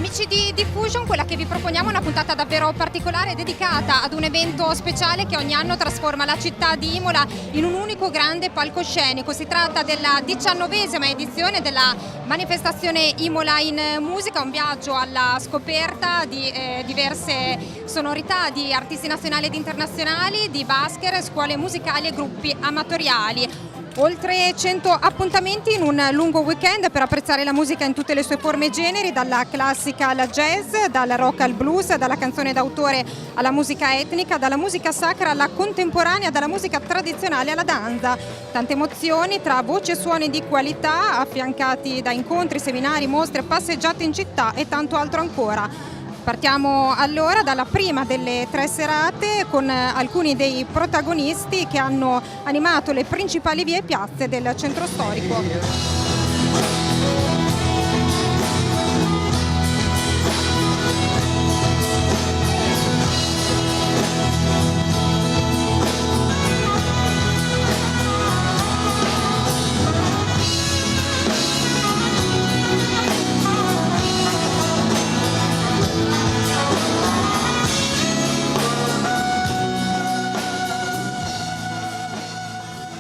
Amici di Diffusion, quella che vi proponiamo è una puntata davvero particolare dedicata ad un evento speciale che ogni anno trasforma la città di Imola in un unico grande palcoscenico. Si tratta della 19ª edizione della manifestazione Imola in musica, un viaggio alla scoperta di diverse sonorità di artisti nazionali ed internazionali, di busker, scuole musicali e gruppi amatoriali. Oltre 100 appuntamenti in un lungo weekend per apprezzare la musica in tutte le sue forme e generi, dalla classica alla jazz, dal rock al blues, dalla canzone d'autore alla musica etnica, dalla musica sacra alla contemporanea, dalla musica tradizionale alla danza. Tante emozioni tra voci e suoni di qualità, affiancati da incontri, seminari, mostre, passeggiate in città e tanto altro ancora. Partiamo allora dalla prima delle 3 serate con alcuni dei protagonisti che hanno animato le principali vie e piazze del centro storico.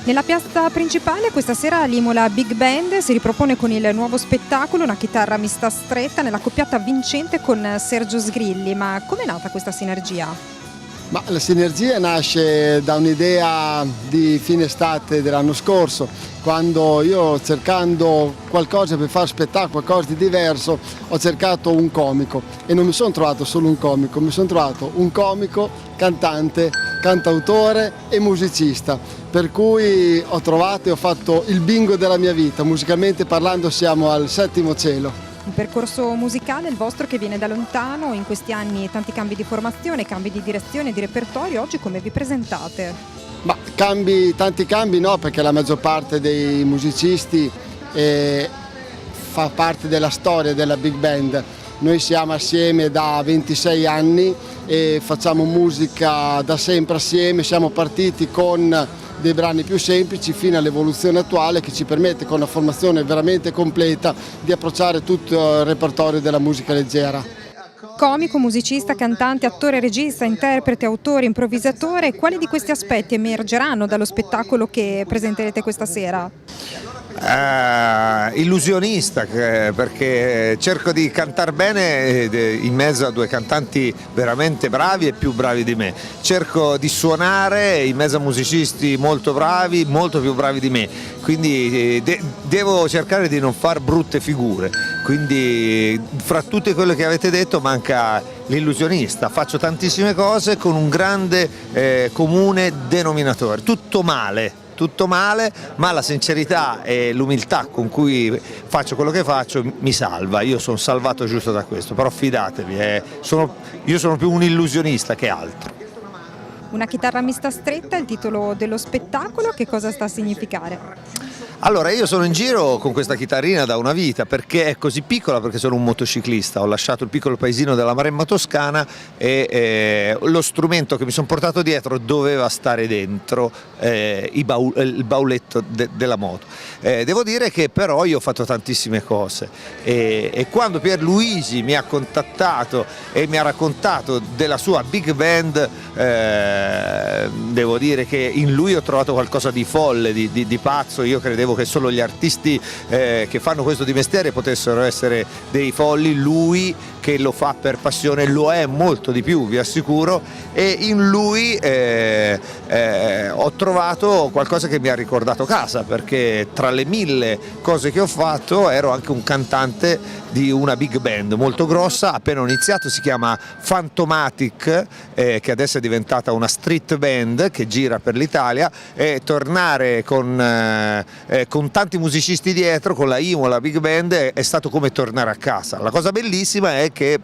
Nella piazza principale questa sera l'Imola Big Band si ripropone con il nuovo spettacolo Una chitarra mista stretta nella coppiata vincente con Sergio Sgrilli. Ma com'è nata questa sinergia? Ma la sinergia nasce da un'idea di fine estate dell'anno scorso, quando io, cercando qualcosa per fare spettacolo, qualcosa di diverso, ho cercato un comico e non mi sono trovato solo un comico, mi sono trovato un comico, cantante, cantautore e musicista, per cui ho trovato e ho fatto il bingo della mia vita. Musicalmente parlando siamo al 7° cielo. Un percorso musicale, il vostro, che viene da lontano, in questi anni tanti cambi di formazione, cambi di direzione, di repertorio. Oggi come vi presentate? Ma tanti cambi no, perché la maggior parte dei musicisti fa parte della storia della Big Band. Noi siamo assieme da 26 anni e facciamo musica da sempre assieme, siamo partiti con dei brani più semplici fino all'evoluzione attuale che ci permette, con una formazione veramente completa, di approcciare tutto il repertorio della musica leggera. Comico, musicista, cantante, attore, regista, interprete, autore, improvvisatore, quali di questi aspetti emergeranno dallo spettacolo che presenterete questa sera? Illusionista, perché cerco di cantare bene in mezzo a 2 cantanti veramente bravi e più bravi di me, cerco di suonare in mezzo a musicisti molto bravi, molto più bravi di me, quindi devo cercare di non far brutte figure, quindi fra tutte quelle che avete detto manca l'illusionista. Faccio tantissime cose con un grande comune denominatore, tutto male, ma la sincerità e l'umiltà con cui faccio quello che faccio mi salva. Io sono salvato giusto da questo, però fidatevi, io sono più un illusionista che altro. Una chitarra mista stretta, il titolo dello spettacolo, che cosa sta a significare? Allora, io sono in giro con questa chitarrina da una vita, perché è così piccola, perché sono un motociclista, ho lasciato il piccolo paesino della Maremma Toscana e lo strumento che mi sono portato dietro doveva stare dentro il bauletto della moto. Devo dire che però io ho fatto tantissime cose e quando Pierluigi mi ha contattato e mi ha raccontato della sua big band, devo dire che in lui ho trovato qualcosa di folle, di pazzo. Io credevo che solo gli artisti che fanno questo di mestiere potessero essere dei folli, lui che lo fa per passione lo è molto di più, vi assicuro, e in lui ho trovato qualcosa che mi ha ricordato casa, perché tra le 1000 cose che ho fatto ero anche un cantante di una big band molto grossa. Appena ho iniziato, si chiama Fantomatic, che adesso è diventata una street band che gira per l'Italia, e tornare con tanti musicisti dietro, con la Imola Big Band, è stato come tornare a casa. La cosa bellissima è che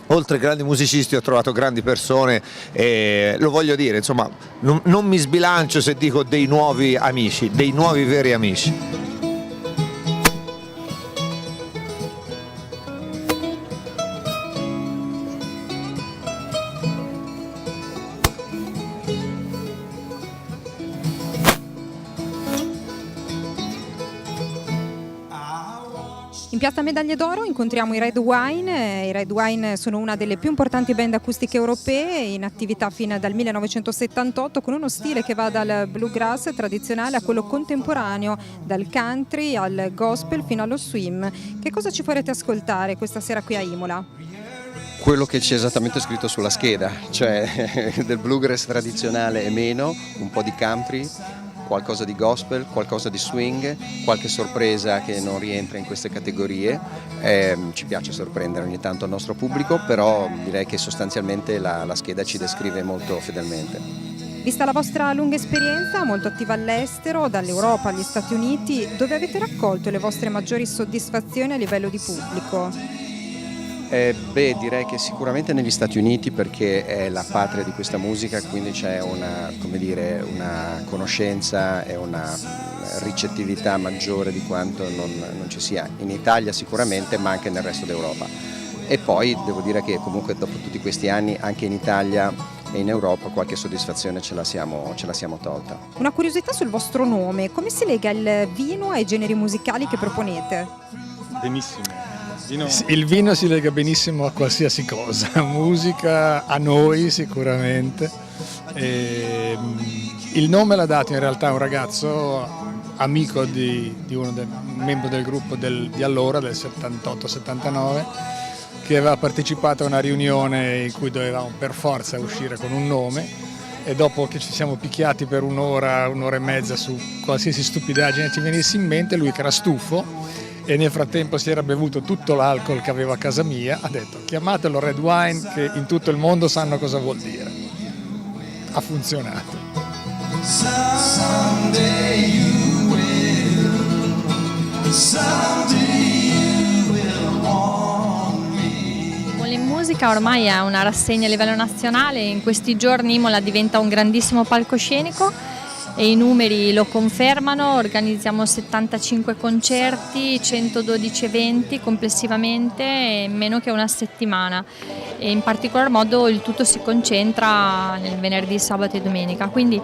oltre ai grandi musicisti ho trovato grandi persone e lo voglio dire, insomma, non mi sbilancio se dico dei nuovi amici, dei nuovi veri amici. In Piazza Medaglie d'Oro incontriamo i Red Wine. I Red Wine sono una delle più importanti band acustiche europee, in attività fino dal 1978, con uno stile che va dal bluegrass tradizionale a quello contemporaneo, dal country al gospel fino allo swing. Che cosa ci farete ascoltare questa sera qui a Imola? Quello che c'è esattamente scritto sulla scheda, cioè del bluegrass tradizionale e meno, un po' di country, qualcosa di gospel, qualcosa di swing, qualche sorpresa che non rientra in queste categorie. Ci piace sorprendere ogni tanto il nostro pubblico, però direi che sostanzialmente la scheda ci descrive molto fedelmente. Vista la vostra lunga esperienza, molto attiva all'estero, dall'Europa agli Stati Uniti, dove avete raccolto le vostre maggiori soddisfazioni a livello di pubblico? Direi che sicuramente negli Stati Uniti, perché è la patria di questa musica, quindi c'è una conoscenza e una ricettività maggiore di quanto non ci sia in Italia sicuramente, ma anche nel resto d'Europa. E poi devo dire che comunque dopo tutti questi anni anche in Italia e in Europa qualche soddisfazione ce la siamo tolta. Una curiosità sul vostro nome: come si lega il vino ai generi musicali che proponete? Benissimo. Il vino si lega benissimo a qualsiasi cosa, musica, a noi sicuramente. Il nome l'ha dato in realtà un ragazzo amico di un membro del gruppo di allora, del 78-79, che aveva partecipato a una riunione in cui dovevamo per forza uscire con un nome, e dopo che ci siamo picchiati per un'ora e mezza su qualsiasi stupidaggine ci venisse in mente, lui che era stufo e nel frattempo si era bevuto tutto l'alcol che avevo a casa mia, ha detto: chiamatelo Red Wine, che in tutto il mondo sanno cosa vuol dire. Ha funzionato. Imola in musica ormai è una rassegna a livello nazionale. In questi giorni Imola diventa un grandissimo palcoscenico e i numeri lo confermano. Organizziamo 75 concerti, 112 eventi complessivamente in meno che una settimana, e in particolar modo il tutto si concentra nel venerdì, sabato e domenica. Quindi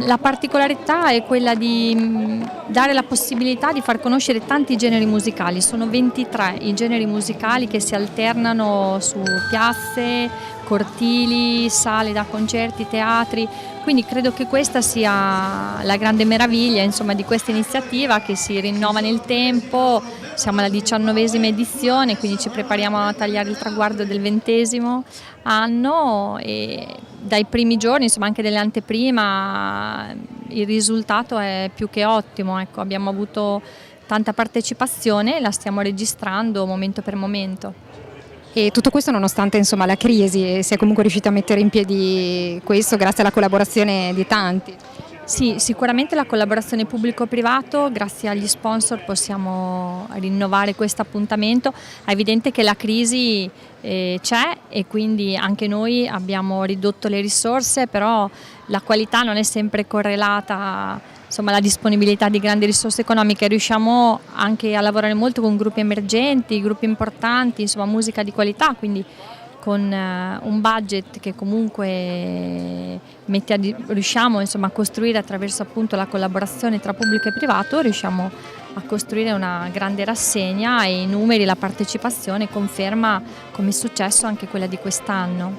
la particolarità è quella di dare la possibilità di far conoscere tanti generi musicali. Sono 23 i generi musicali che si alternano su piazze, cortili, sale da concerti, teatri. Quindi credo che questa sia la grande meraviglia, insomma, di questa iniziativa, che si rinnova nel tempo. Siamo alla 19ª edizione, quindi ci prepariamo a tagliare il traguardo del 20° anno, e dai primi giorni, insomma anche delle anteprima, il risultato è più che ottimo. Ecco, abbiamo avuto tanta partecipazione e la stiamo registrando momento per momento. E tutto questo nonostante, insomma, la crisi, si è comunque riusciti a mettere in piedi questo grazie alla collaborazione di tanti. Sì, sicuramente la collaborazione pubblico-privato, grazie agli sponsor possiamo rinnovare questo appuntamento. È evidente che la crisi c'è, e quindi anche noi abbiamo ridotto le risorse, però la qualità non è sempre correlata, insomma, alla disponibilità di grandi risorse economiche. Riusciamo anche a lavorare molto con gruppi emergenti, gruppi importanti, insomma musica di qualità, quindi con un budget che comunque riusciamo, insomma, a costruire attraverso appunto la collaborazione tra pubblico e privato. Riusciamo a costruire una grande rassegna, e i numeri, la partecipazione conferma come è successo anche quella di quest'anno.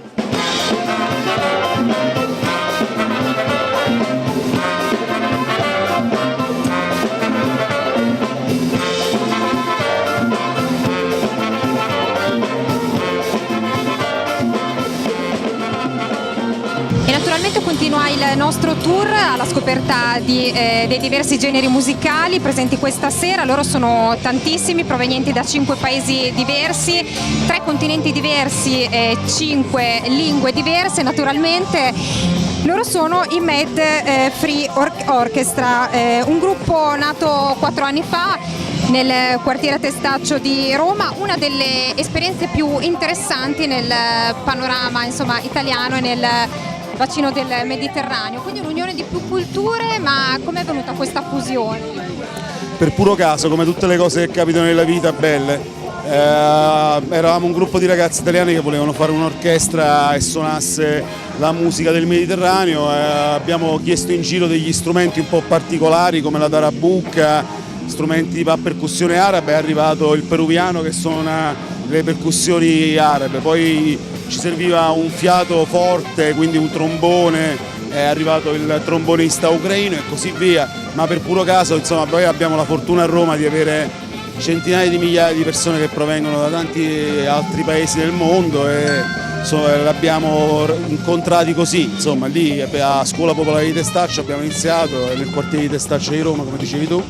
Naturalmente continua il nostro tour alla scoperta dei diversi generi musicali presenti questa sera. Loro sono tantissimi, provenienti da 5 paesi diversi, 3 continenti diversi e 5 lingue diverse. Naturalmente loro sono i Mad Free Orchestra, un gruppo nato 4 anni fa nel quartiere Testaccio di Roma, una delle esperienze più interessanti nel panorama, insomma, italiano e nel bacino del Mediterraneo. Quindi un'unione di più culture. Ma com'è venuta questa fusione? Per puro caso, come tutte le cose che capitano nella vita belle. Eravamo un gruppo di ragazzi italiani che volevano fare un'orchestra e suonasse la musica del Mediterraneo. Abbiamo chiesto in giro degli strumenti un po' particolari come la tarabucca, strumenti a percussione arabe, è arrivato il peruviano che suona le percussioni arabe, poi ci serviva un fiato forte, quindi un trombone, è arrivato il trombonista ucraino e così via, ma per puro caso insomma poi abbiamo la fortuna a Roma di avere centinaia di migliaia di persone che provengono da tanti altri paesi del mondo e l'abbiamo incontrati così, insomma lì a Scuola Popolare di Testaccio abbiamo iniziato nel quartiere di Testaccio di Roma, come dicevi tu,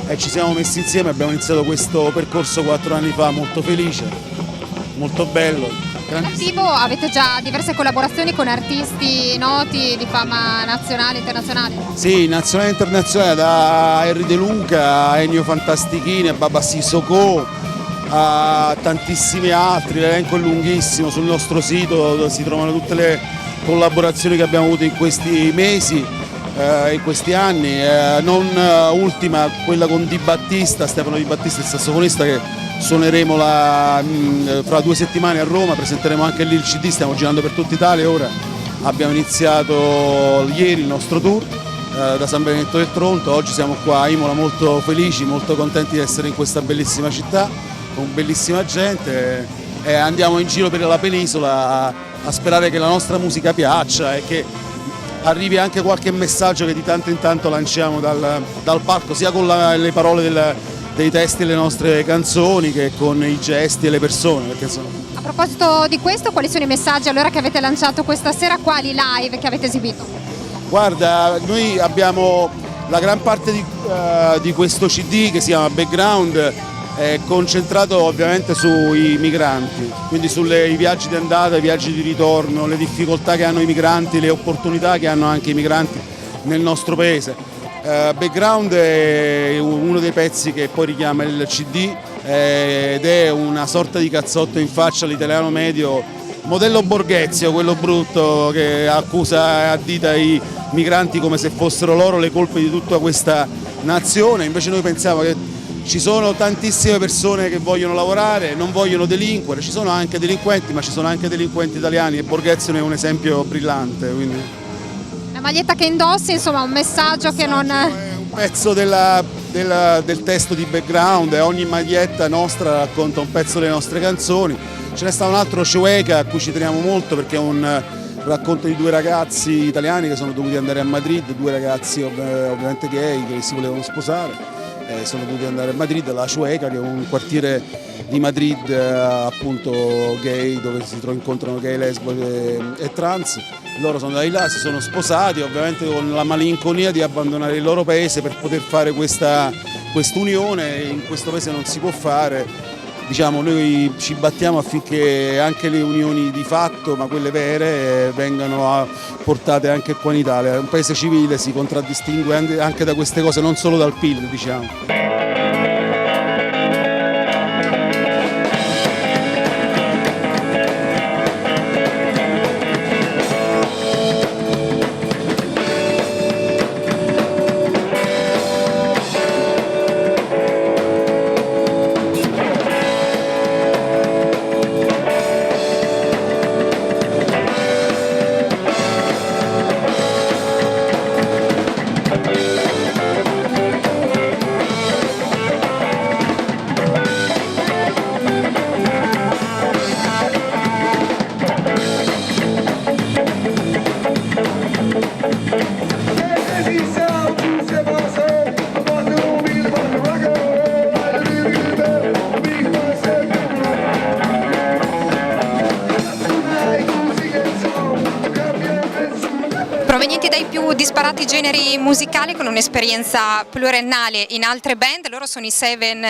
e ci siamo messi insieme, abbiamo iniziato questo percorso 4 anni fa, molto felice, molto bello. In attivo avete già diverse collaborazioni con artisti noti di fama nazionale e internazionale? Sì, nazionale e internazionale, da Henry De Luca a Ennio Fantastichini a Baba Sissoko a tantissimi altri, l'elenco è lunghissimo, sul nostro sito dove si trovano tutte le collaborazioni che abbiamo avuto in questi mesi, in questi anni, non ultima quella con Di Battista, Stefano Di Battista, il sassofonista, che suoneremo fra 2 settimane a Roma, presenteremo anche lì il CD, stiamo girando per tutta Italia ora, abbiamo iniziato ieri il nostro tour da San Benedetto del Tronto, oggi siamo qua a Imola molto felici, molto contenti di essere in questa bellissima città, con bellissima gente e andiamo in giro per la penisola a sperare che la nostra musica piaccia e che arrivi anche qualche messaggio che di tanto in tanto lanciamo dal palco, sia con le parole dei testi delle nostre canzoni che con i gesti e le persone. A proposito di questo, quali sono i messaggi allora che avete lanciato questa sera, quali live che avete esibito? Guarda, noi abbiamo la gran parte di questo CD che si chiama Background, è concentrato ovviamente sui migranti, quindi sui viaggi di andata, i viaggi di ritorno, le difficoltà che hanno i migranti, le opportunità che hanno anche i migranti nel nostro paese. Background è uno dei pezzi che poi richiama il CD ed è una sorta di cazzotto in faccia all'italiano medio, modello Borghezio, quello brutto che accusa e addita i migranti come se fossero loro le colpe di tutta questa nazione. Invece noi pensiamo che ci sono tantissime persone che vogliono lavorare, non vogliono delinquere, ci sono anche delinquenti, ma ci sono anche delinquenti italiani e Borghezio ne è un esempio brillante. Quindi. La maglietta che indossi, insomma, un messaggio che non... È un pezzo del testo di Background, e ogni maglietta nostra racconta un pezzo delle nostre canzoni. Ce ne sta un altro, Sheweka, a cui ci teniamo molto perché è un racconto di 2 ragazzi italiani che sono dovuti andare a Madrid, 2 ragazzi ovviamente gay che si volevano sposare. Sono dovuti andare a Madrid, la Chueca, che è un quartiere di Madrid appunto gay, dove si incontrano gay, lesbo e trans. Loro sono andati là, si sono sposati, ovviamente con la malinconia di abbandonare il loro paese per poter fare quest'unione. In questo paese non si può fare. Diciamo, noi ci battiamo affinché anche le unioni di fatto, ma quelle vere, vengano portate anche qua in Italia. Un paese civile si contraddistingue anche da queste cose, non solo dal PIL, diciamo. Provenienti dai più disparati generi musicali, con un'esperienza pluriennale in altre band, loro sono i Seven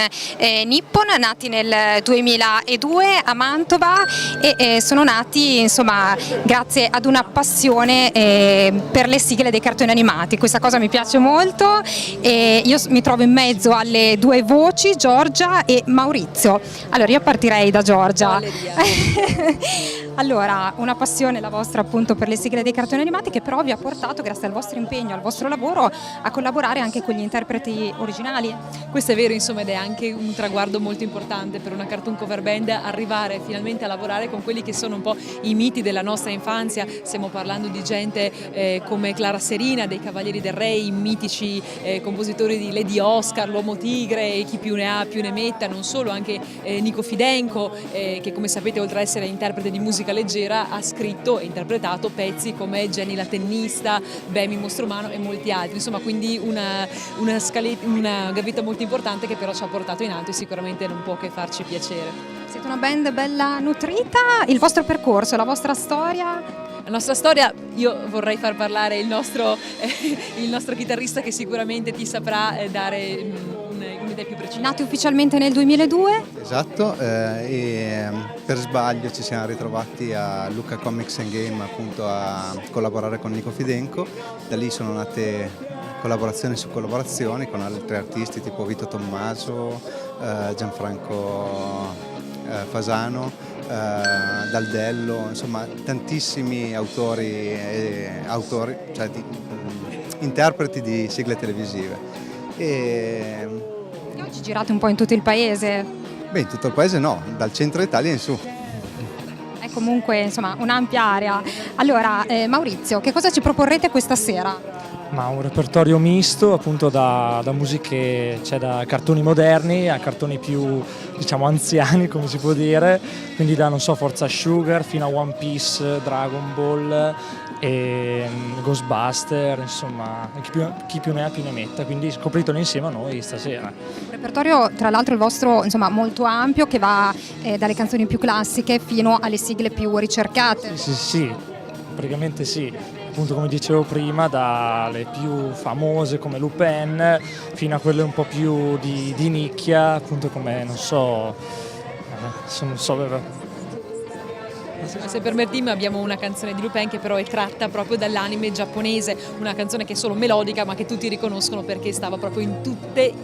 Nippon, nati nel 2002 a Mantova e sono nati insomma grazie ad una passione per le sigle dei cartoni animati. Questa cosa mi piace molto e io mi trovo in mezzo alle 2 voci, Giorgia e Maurizio. Allora io partirei da Giorgia. Allora, una passione la vostra appunto per le sigle dei cartoni animati che però vi ha portato, grazie al vostro impegno, al vostro lavoro, a collaborare anche con gli interpreti originali. Questo è vero, insomma, ed è anche un traguardo molto importante per una cartoon cover band, arrivare finalmente a lavorare con quelli che sono un po' i miti della nostra infanzia. Stiamo parlando di gente come Clara Serina dei Cavalieri del Re, i mitici compositori di Lady Oscar, l'Uomo Tigre e chi più ne ha più ne metta, non solo, anche Nico Fidenco, che come sapete oltre ad essere interprete di musica leggera ha scritto e interpretato pezzi come Jenny la tennista, Bemi Mostromano e molti altri, insomma, quindi una gavetta molto importante che però ci ha portato in alto e sicuramente non può che farci piacere. Siete una band bella nutrita, il vostro percorso, la vostra storia? La nostra storia, io vorrei far parlare il nostro chitarrista che sicuramente ti saprà dare un'idea più precisa. Nati ufficialmente nel 2002? Esatto, e per sbaglio ci siamo ritrovati a Lucca Comics and Game appunto a collaborare con Nico Fidenco, da lì sono nate collaborazioni su collaborazioni con altri artisti tipo Vito Tommaso, Gianfranco Fasano, Daldello, insomma tantissimi autori, cioè interpreti di sigle televisive. E oggi girate un po' in tutto il paese? Beh, in tutto il paese no, dal centro Italia in su. È comunque insomma un'ampia area. Allora Maurizio, che cosa ci proporrete questa sera? Ma un repertorio misto appunto da musiche, cioè da cartoni moderni a cartoni più diciamo anziani come si può dire, quindi da non so Forza Sugar fino a One Piece, Dragon Ball e Ghostbuster, insomma chi più ne ha più ne metta, quindi scopritelo insieme a noi stasera. Un repertorio tra l'altro il vostro insomma molto ampio che va dalle canzoni più classiche fino alle sigle più ricercate. Sì, praticamente sì. Appunto come dicevo prima, dalle più famose come Lupin fino a quelle un po' più di nicchia, appunto come non so. Se permettimi abbiamo una canzone di Lupin che però è tratta proprio dall'anime giapponese, una canzone che è solo melodica ma che tutti riconoscono perché stava proprio in tutte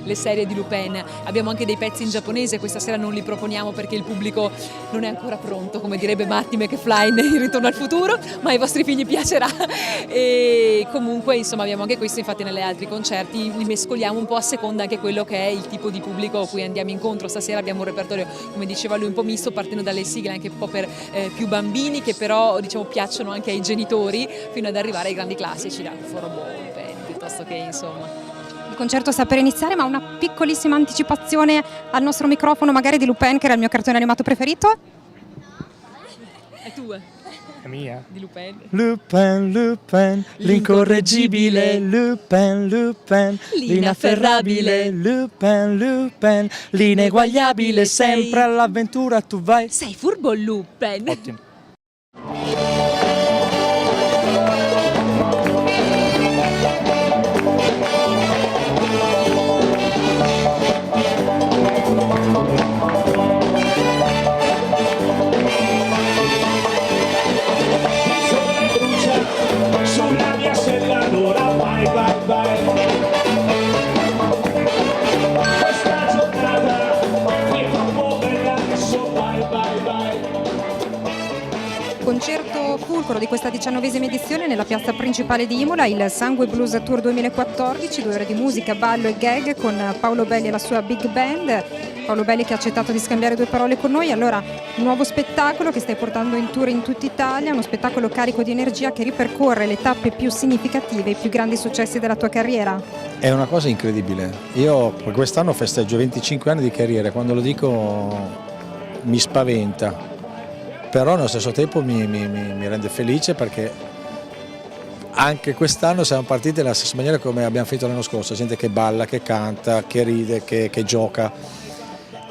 le serie di Lupin. Abbiamo anche dei pezzi in giapponese, questa sera non li proponiamo perché il pubblico non è ancora pronto, come direbbe Marty McFly in Ritorno al futuro, ma ai vostri figli piacerà. E comunque insomma abbiamo anche questo, infatti negli altri concerti li mescoliamo un po' a seconda anche quello che è il tipo di pubblico a cui andiamo incontro. Stasera abbiamo un repertorio, come diceva lui, un po' misto, partendo dalle sigle anche un po' per più bambini che però diciamo piacciono anche ai genitori, fino ad arrivare ai grandi classici da Forobo, piuttosto che insomma. Il concerto sta per iniziare, ma una piccolissima anticipazione al nostro microfono magari di Lupin, che era il mio cartone animato preferito. È tua? È mia? Di Lupin. Lupin, l'incorreggibile Lupin, l'inafferrabile Lupin, l'ineguagliabile, sempre all'avventura tu vai. Sei furbo Lupin. Ottimo. Concerto fulcro di questa 19ª edizione nella piazza principale di Imola, il Sangue Blues Tour 2014, 2 ore di musica, ballo e gag con Paolo Belli e la sua big band. Paolo Belli che ha accettato di scambiare 2 parole con noi. Allora, un nuovo spettacolo che stai portando in tour in tutta Italia, uno spettacolo carico di energia che ripercorre le tappe più significative, i più grandi successi della tua carriera. È una cosa incredibile. Io quest'anno festeggio 25 anni di carriera, quando lo dico mi spaventa. Però allo stesso tempo mi rende felice perché anche quest'anno siamo partiti nella stessa maniera come abbiamo fatto l'anno scorso, gente che balla, che canta, che ride, che gioca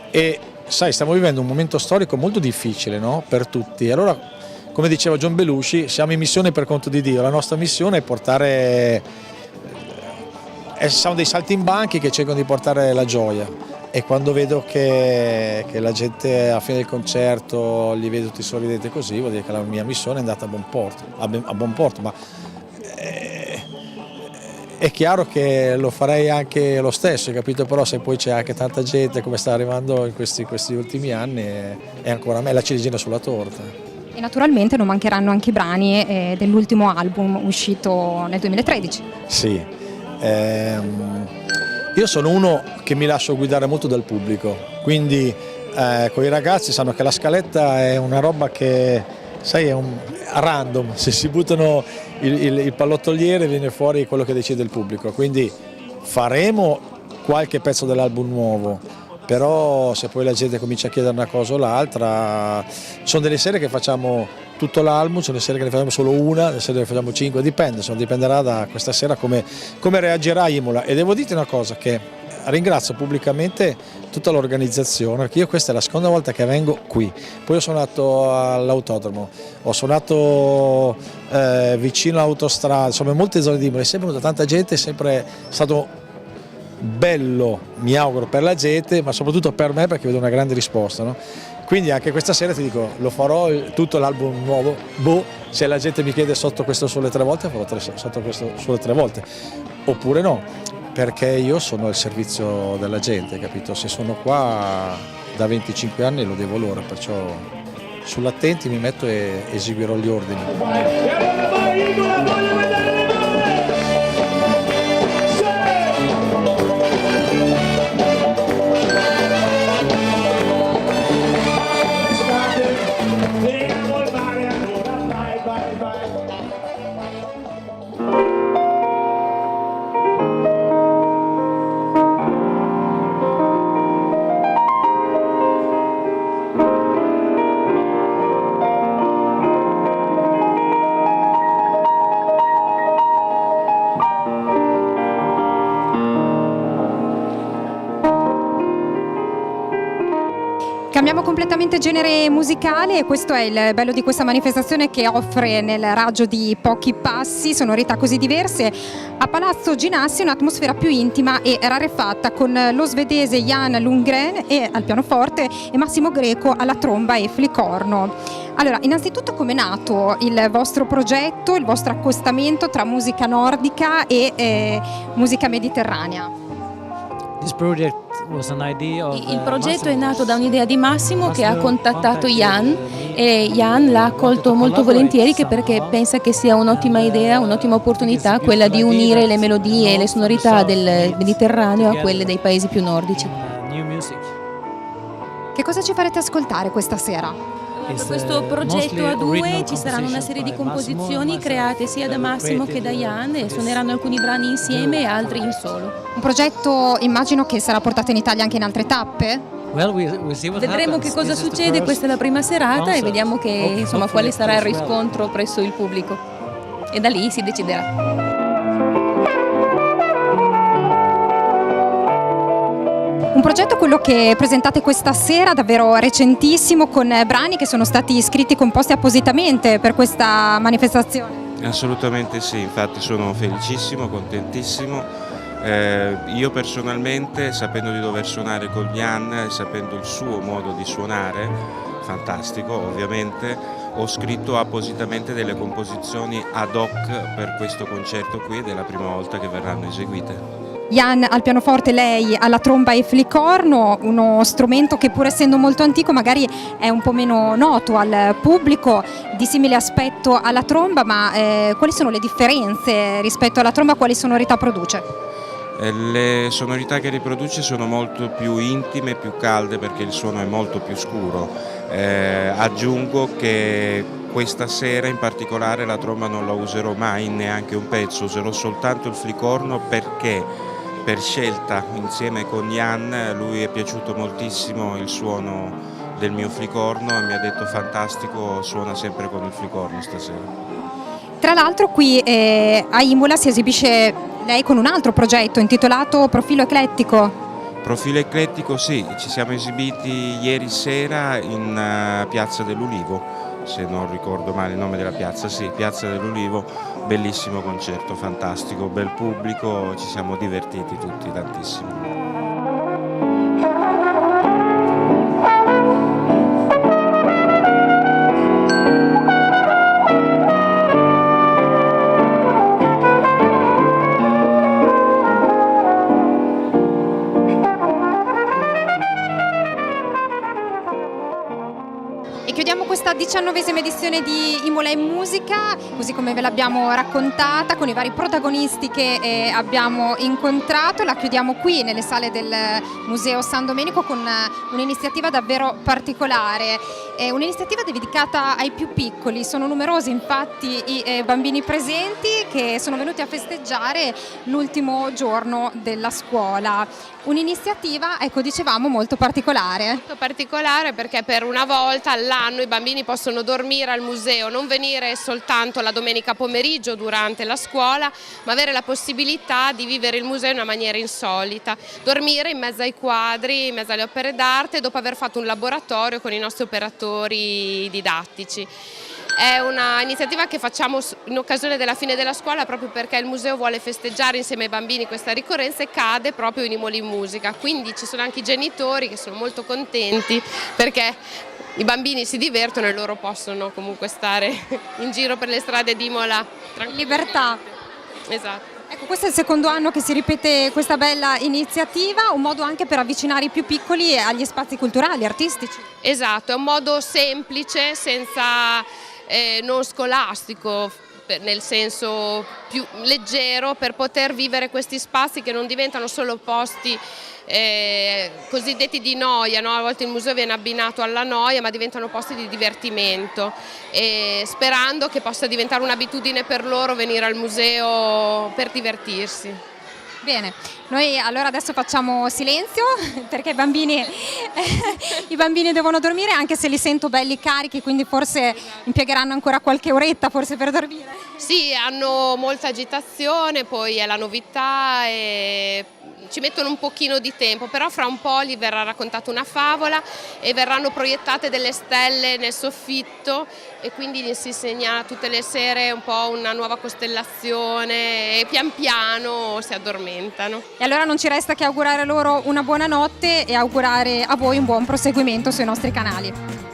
e sai, stiamo vivendo un momento storico molto difficile, no? Per tutti. Allora, come diceva John Belushi, siamo in missione per conto di Dio, la nostra missione è portare, siamo dei saltimbanchi che cercano di portare la gioia. E quando vedo che la gente a fine del concerto li vedo tutti sorridenti così, vuol dire che la mia missione è andata a buon porto, ma è chiaro che lo farei anche lo stesso, capito? Però se poi c'è anche tanta gente come sta arrivando in questi ultimi anni è ancora a me la ciliegina sulla torta. E naturalmente non mancheranno anche i brani dell'ultimo album uscito nel 2013. Sì, io sono uno che mi lascio guidare molto dal pubblico, quindi con i ragazzi sanno che la scaletta è una roba che, sai, è a random, se si buttano il pallottoliere viene fuori quello che decide il pubblico, quindi faremo qualche pezzo dell'album nuovo, però se poi la gente comincia a chiedere una cosa o l'altra, sono delle sere che facciamo tutto l'album, sono delle sere che ne facciamo solo una, delle sere che ne facciamo 5, dipende, dipenderà da questa sera come reagirà Imola. E devo dirti una cosa, che ringrazio pubblicamente tutta l'organizzazione, perché io questa è la seconda volta che vengo qui, poi ho suonato all'autodromo, ho suonato vicino all'autostrada, insomma in molte zone di Imola, è sempre venuta tanta gente, è sempre stato bello, mi auguro, per la gente, ma soprattutto per me, perché vedo una grande risposta, no? Quindi anche questa sera ti dico, lo farò tutto l'album nuovo, se la gente mi chiede sotto questo sole 3 volte, farò sotto questo sole 3 volte, oppure no, perché io sono al servizio della gente, capito? Se sono qua da 25 anni lo devo loro, perciò sull'attenti mi metto e eseguirò gli ordini. Cambiamo completamente genere musicale e questo è il bello di questa manifestazione, che offre nel raggio di pochi passi sonorità così diverse. A Palazzo Ginassi un'atmosfera più intima e rarefatta, con lo svedese Jan Lundgren al pianoforte e Massimo Greco alla tromba e flicorno. Allora, innanzitutto com'è nato il vostro progetto, il vostro accostamento tra musica nordica e musica mediterranea? Il progetto è nato da un'idea di Massimo, che ha contattato Jan, e Jan l'ha accolto molto volentieri, perché pensa che sia un'ottima idea, un'ottima opportunità quella di unire le melodie e le sonorità del Mediterraneo a quelle dei paesi più nordici. Che cosa ci farete ascoltare questa sera? Per questo progetto a due ci saranno una serie di composizioni create sia da Massimo che da Jan, e suoneranno alcuni brani insieme e altri in solo. Un progetto, immagino, che sarà portato in Italia anche in altre tappe? Vedremo che cosa succede, questa è la prima serata e vediamo quale sarà il riscontro presso il pubblico, e da lì si deciderà. Un progetto, quello che presentate questa sera, davvero recentissimo, con brani che sono stati scritti e composti appositamente per questa manifestazione. Assolutamente sì, infatti sono felicissimo, contentissimo. Io personalmente, sapendo di dover suonare con Jan e sapendo il suo modo di suonare, fantastico ovviamente, ho scritto appositamente delle composizioni ad hoc per questo concerto qui, ed è la prima volta che verranno eseguite. Jan al pianoforte, lei alla tromba e flicorno, uno strumento che, pur essendo molto antico, magari è un po' meno noto al pubblico, di simile aspetto alla tromba, ma quali sono le differenze rispetto alla tromba? Quali sonorità produce? Le sonorità che riproduce sono molto più intime, più calde, perché il suono è molto più scuro. Aggiungo che questa sera in particolare la tromba non la userò mai in neanche un pezzo, userò soltanto il flicorno, perché per scelta, insieme con Jan, lui è piaciuto moltissimo il suono del mio flicorno e mi ha detto fantastico, suona sempre con il flicorno stasera. Tra l'altro qui a Imola si esibisce lei con un altro progetto intitolato Profilo Eclettico. Profilo Eclettico, sì, ci siamo esibiti ieri sera in Piazza dell'Ulivo, se non ricordo male il nome della piazza, sì, Piazza dell'Ulivo, bellissimo concerto, fantastico, bel pubblico, ci siamo divertiti tutti tantissimo. E chiudiamo questa 19esima edizione di Imola in Musica, così come ve l'abbiamo raccontata, con i vari protagonisti che abbiamo incontrato. La chiudiamo qui nelle sale del Museo San Domenico con un'iniziativa davvero particolare, un'iniziativa dedicata ai più piccoli. Sono numerosi infatti i bambini presenti che sono venuti a festeggiare l'ultimo giorno della scuola. Un'iniziativa, ecco, dicevamo, molto particolare. Molto particolare perché per una volta all'anno i bambini possono dormire al museo, non venire soltanto la domenica pomeriggio durante la scuola, ma avere la possibilità di vivere il museo in una maniera insolita. Dormire in mezzo ai quadri, in mezzo alle opere d'arte, dopo aver fatto un laboratorio con i nostri operatori didattici. È un'iniziativa che facciamo in occasione della fine della scuola proprio perché il museo vuole festeggiare insieme ai bambini questa ricorrenza e cade proprio in Imola in Musica, quindi ci sono anche i genitori che sono molto contenti perché i bambini si divertono e loro possono comunque stare in giro per le strade di Imola in libertà. Esatto. Ecco, questo è il secondo anno che si ripete questa bella iniziativa, un modo anche per avvicinare i più piccoli agli spazi culturali, artistici. Esatto, è un modo semplice, senza non scolastico, nel senso più leggero, per poter vivere questi spazi che non diventano solo posti cosiddetti di noia, no? A volte il museo viene abbinato alla noia, ma diventano posti di divertimento, e sperando che possa diventare un'abitudine per loro venire al museo per divertirsi. Bene, noi allora adesso facciamo silenzio perché i bambini devono dormire, anche se li sento belli carichi, quindi forse impiegheranno ancora qualche oretta forse per dormire. Sì, hanno molta agitazione, poi è la novità e ci mettono un pochino di tempo, però fra un po' gli verrà raccontata una favola e verranno proiettate delle stelle nel soffitto e quindi gli si insegna tutte le sere un po' una nuova costellazione e pian piano si addormentano. E allora non ci resta che augurare loro una buona notte e augurare a voi un buon proseguimento sui nostri canali.